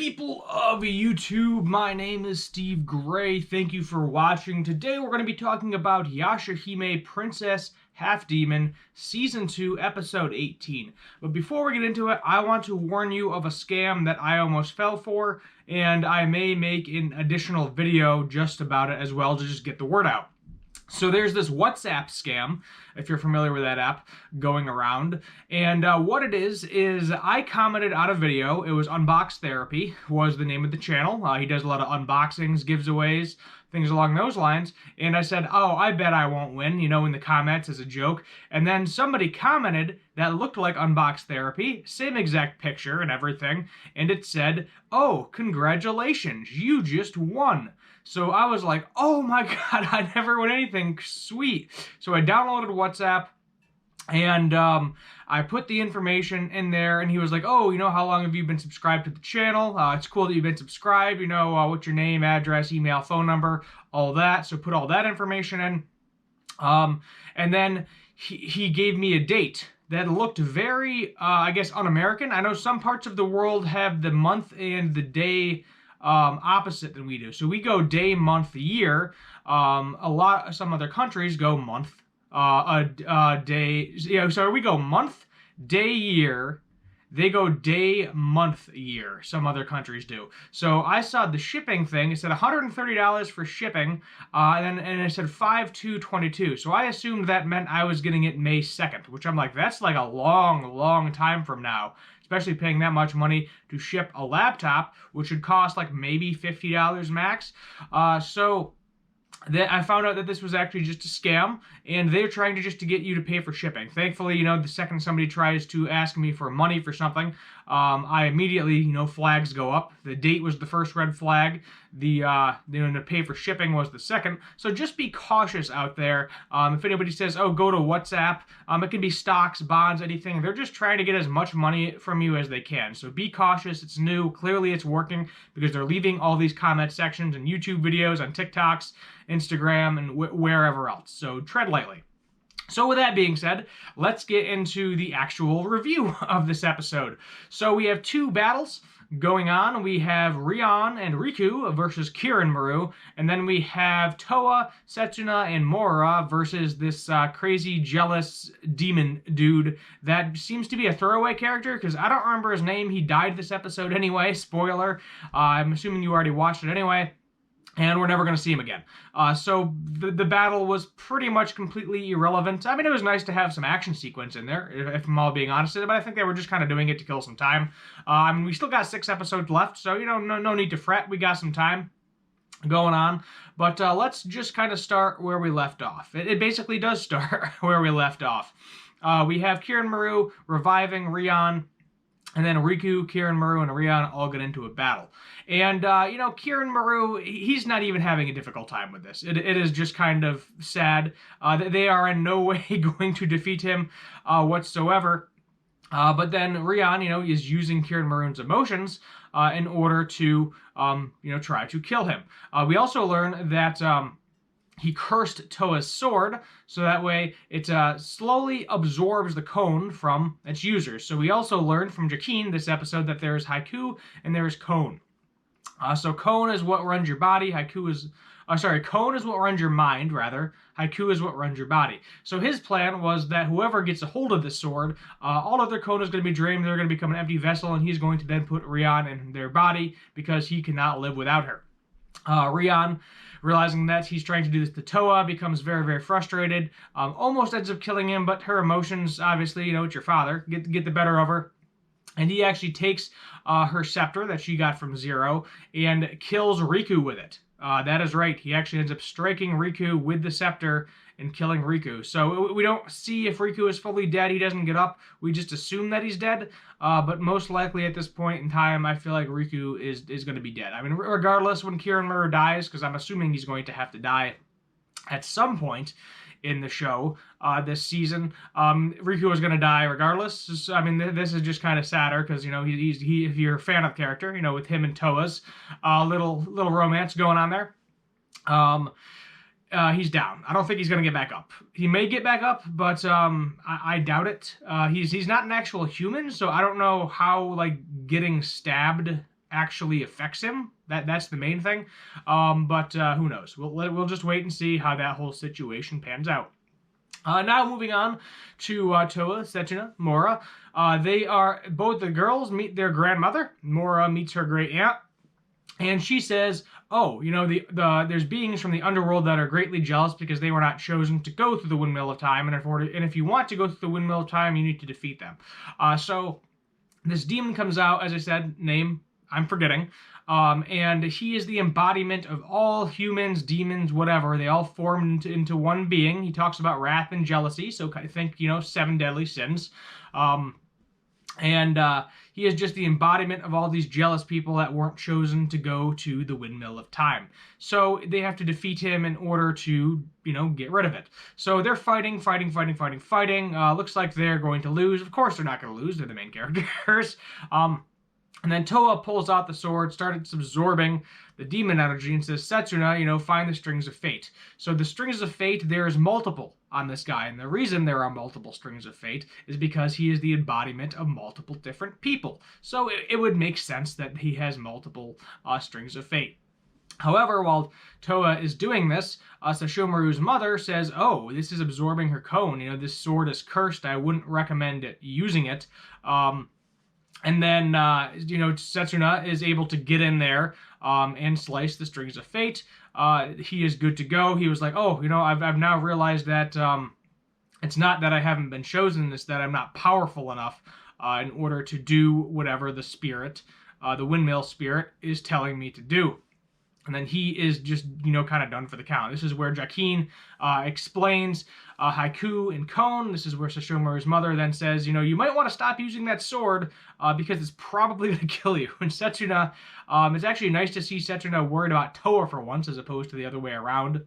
People of YouTube, my name is Steve Gray. Thank you for watching. Today we're going to be talking about Yashahime Princess Half Demon Season 2, Episode 18. But before we get into it, I want to warn you of a scam that I almost fell for, and I may make an additional video just about it as well to just get the word out. So there's this WhatsApp scam, if you're familiar with that app, going around. And what it is I commented on a video. It was Unbox Therapy, was the name of the channel. He does a lot of unboxings, giveaways, things along those lines. And I said, oh, I bet I won't win, in the comments as a joke. And then somebody commented that looked like Unbox Therapy, same exact picture and everything. And it said, oh, congratulations, you just won. So I was like, oh my God, I never won anything, sweet. So I downloaded WhatsApp and I put the information in there, and he was like, oh, how long have you been subscribed to the channel? It's cool that you've been subscribed, what's your name, address, email, phone number, all that. So put all that information in. And then he gave me a date that looked very, I guess, un-American. I know some parts of the world have the month and the day opposite than we do. So we go day, month, year. Some other countries go month, day. So we go month, day, year. They go day, month, year. Some other countries do. So I saw the shipping thing. It said $130 for shipping, and it said 5/2/22. So I assumed that meant I was getting it May 2nd, which I'm like, that's like a long, long time from now. Especially paying that much money to ship a laptop, which would cost like maybe $50 max. So I found out that this was actually just a scam, and they're trying to get you to pay for shipping. Thankfully, the second somebody tries to ask me for money for something, I immediately, flags go up. The date was the first red flag. To pay for shipping was the second. So just be cautious out there. If anybody says, oh, go to WhatsApp, it can be stocks, bonds, anything. They're just trying to get as much money from you as they can. So be cautious. It's new. Clearly it's working because they're leaving all these comment sections and YouTube videos on TikToks, Instagram, and wherever else. So tread lightly. So with that being said, let's get into the actual review of this episode. So we have two battles going on. We have Rion and Riku versus Kira and Maru, and then we have Toa, Setsuna, and Mora versus this crazy, jealous demon dude that seems to be a throwaway character, because I don't remember his name. He died this episode anyway. Spoiler. I'm assuming you already watched it anyway. And we're never going to see him again. So the battle was pretty much completely irrelevant. I mean, it was nice to have some action sequence in there, if I'm all being honest, but I think they were just kind of doing it to kill some time. I mean, we still got 6 episodes left, so, no need to fret. We got some time going on. But let's just kind of start where we left off. It basically does start where we left off. We have Kira and Maru reviving Rion, and then Riku, Kira, Maru, and Rion all get into a battle. And, Kira and Maru, he's not even having a difficult time with this. It is just kind of sad. They are in no way going to defeat him whatsoever. But then Rion, is using Kira and Maru's emotions in order to, try to kill him. We also learn that he cursed Toa's sword, so that way it slowly absorbs the cone from its users. So we also learned from Jakin this episode that there's Haiku and there's Cone. So Cone is what runs your body. Cone is what runs your mind, rather. Haiku is what runs your body. So his plan was that whoever gets a hold of this sword, all of their cone is going to be drained. They're going to become an empty vessel, and he's going to then put Rion in their body because he cannot live without her. Rion, realizing that he's trying to do this to Toa, becomes very, very frustrated. Almost ends up killing him, but her emotions, obviously, it's your father, get the better of her. And he actually takes her scepter that she got from Zero and kills Riku with it. That is right. He actually ends up striking Riku with the scepter and killing Riku. So we don't see if Riku is fully dead. He doesn't get up. We just assume that he's dead. But most likely at this point in time, I feel like Riku is going to be dead. I mean, regardless, when Kira Maru dies, because I'm assuming he's going to have to die at some point in the show this season, Riku is going to die regardless. I mean, this is just kind of sadder because, if you're a fan of the character, with him and Toa's little romance going on there. He's down. I don't think he's going to get back up. He may get back up, but I doubt it. He's not an actual human, so I don't know how, getting stabbed actually affects him. That's the main thing. But who knows? We'll just wait and see how that whole situation pans out. Now moving on to Toa, Setsuna, Mora. They are both the girls meet their grandmother. Mora meets her great aunt, and she says, "Oh, there's beings from the underworld that are greatly jealous because they were not chosen to go through the Windmill of Time, and if you want to go through the Windmill of Time, you need to defeat them." So this demon comes out, as I said, name I'm forgetting. And he is the embodiment of all humans, demons, whatever. They all formed into one being. He talks about wrath and jealousy, so I think, 7 deadly sins. And he is just the embodiment of all these jealous people that weren't chosen to go to the Windmill of Time. So they have to defeat him in order to, get rid of it. So they're fighting. Looks like they're going to lose. Of course they're not going to lose. They're the main characters. And then Toa pulls out the sword, starts absorbing the demon energy, and says, Setsuna, find the strings of fate. So the strings of fate, there's multiple on this guy. And the reason there are multiple strings of fate is because he is the embodiment of multiple different people. So it would make sense that he has multiple strings of fate. However, while Toa is doing this, Sesshomaru's mother says, "Oh, this is absorbing her cone. This sword is cursed. I wouldn't recommend using it." And then, Setsuna is able to get in there and slice the strings of fate. He is good to go. He was like, "Oh, I've now realized that it's not that I haven't been chosen, it's that I'm not powerful enough in order to do whatever the spirit, the windmill spirit, is telling me to do." And then he is just, kind of done for the count. This is where Jakin explains haiku and cone. This is where Sesshomaru's mother then says, you might want to stop using that sword because it's probably going to kill you. And Setsuna, it's actually nice to see Setsuna worried about Toa for once as opposed to the other way around.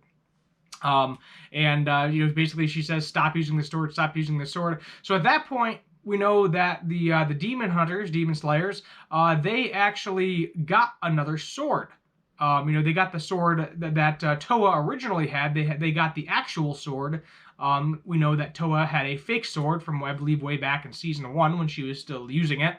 Basically she says, stop using the sword. So at that point, we know that the demon hunters, demon slayers, they actually got another sword. They got the sword that Toa originally had. They got the actual sword. We know that Toa had a fake sword from, I believe, way back in season 1 when she was still using it.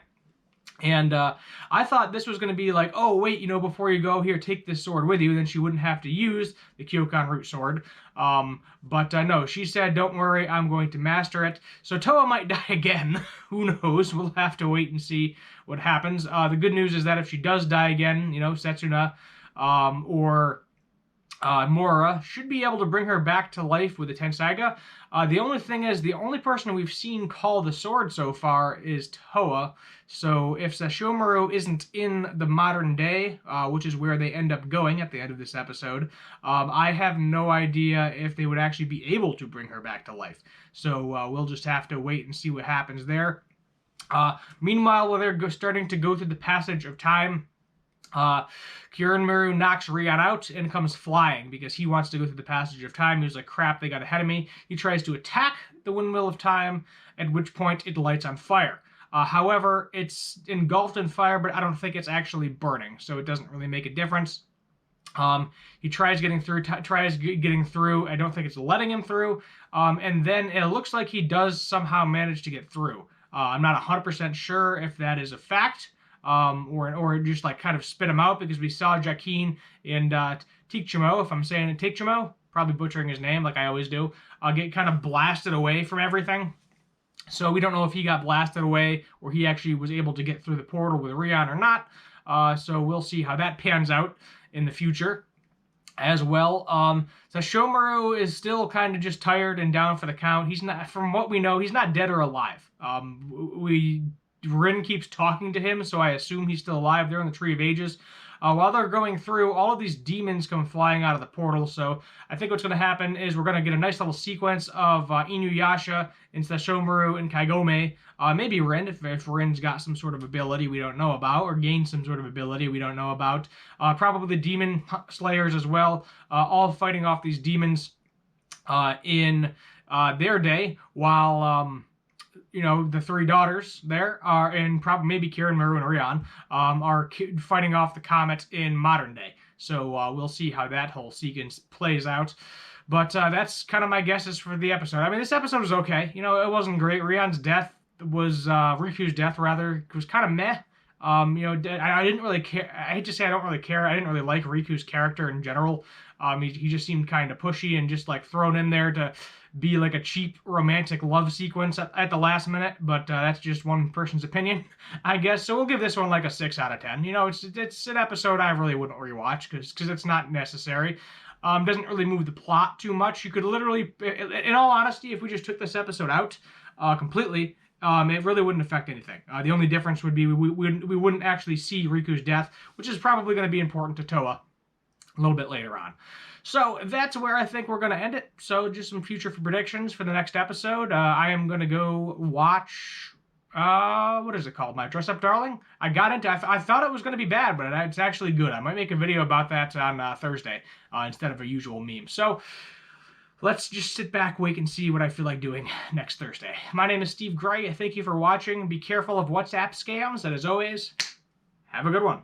And I thought this was going to be like, oh, wait, before you go here, take this sword with you. Then she wouldn't have to use the Kyokan root sword. But no, she said, don't worry, I'm going to master it. So Toa might die again. Who knows? We'll have to wait and see what happens. The good news is that if she does die again, Setsuna or Mora should be able to bring her back to life with the Tenseiga. The only thing is, the only person we've seen call the sword so far is Toa. So if Sesshomaru isn't in the modern day, which is where they end up going at the end of this episode, I have no idea if they would actually be able to bring her back to life. So we'll just have to wait and see what happens there. Meanwhile, while they're starting to go through the passage of time, Kiranmaru knocks Rion out and comes flying because he wants to go through the passage of time. He's like, crap, they got ahead of me. He tries to attack the Windmill of Time, at which point it lights on fire. However, it's engulfed in fire, but I don't think it's actually burning, so it doesn't really make a difference. He tries getting through. I don't think it's letting him through. And then it looks like he does somehow manage to get through. I'm not 100% sure if that is a fact. Or just like kind of spit him out, because we saw Jakin and Tikchimo, if I'm saying it, Tikchimo, probably butchering his name like I always do, get kind of blasted away from everything. So we don't know if he got blasted away or he actually was able to get through the portal with Rion or not. So we'll see how that pans out in the future as well. Sesshomaru is still kind of just tired and down for the count. He's not, from what we know, he's not dead or alive. Rin keeps talking to him, so I assume he's still alive. They're in the Tree of Ages. While they're going through, all of these demons come flying out of the portal, so I think what's going to happen is we're going to get a nice little sequence of Inuyasha and Sesshomaru and Kagome. Maybe Rin, if Rin's got some sort of ability we don't know about, or gained some sort of ability we don't know about. Probably the demon slayers as well, all fighting off these demons in their day, while... the 3 daughters there are, and probably maybe Kiranmaru and Rion, are fighting off the comet in modern day. So we'll see how that whole sequence plays out. But that's kind of my guesses for the episode. I mean, this episode was okay. It wasn't great. Riku's death, rather, was kind of meh. I didn't really care. I hate to say I don't really care. I didn't really like Riku's character in general. He just seemed kind of pushy and just like thrown in there to be like a cheap romantic love sequence at the last minute. But that's just one person's opinion, I guess. So we'll give this one like a 6 out of 10. It's an episode I really wouldn't rewatch because it's not necessary. Doesn't really move the plot too much. You could literally, in all honesty, if we just took this episode out completely, it really wouldn't affect anything. The only difference would be we wouldn't actually see Riku's death, which is probably going to be important to Toa a little bit later on. So that's where I think we're going to end it. So just some future predictions for the next episode. I am going to go watch, what is it called? My Dress Up Darling? I got into, I thought it was going to be bad, but it's actually good. I might make a video about that on Thursday instead of a usual meme. So let's just sit back, wait, and see what I feel like doing next Thursday. My name is Steve Gray. Thank you for watching. Be careful of WhatsApp scams. And as always, have a good one.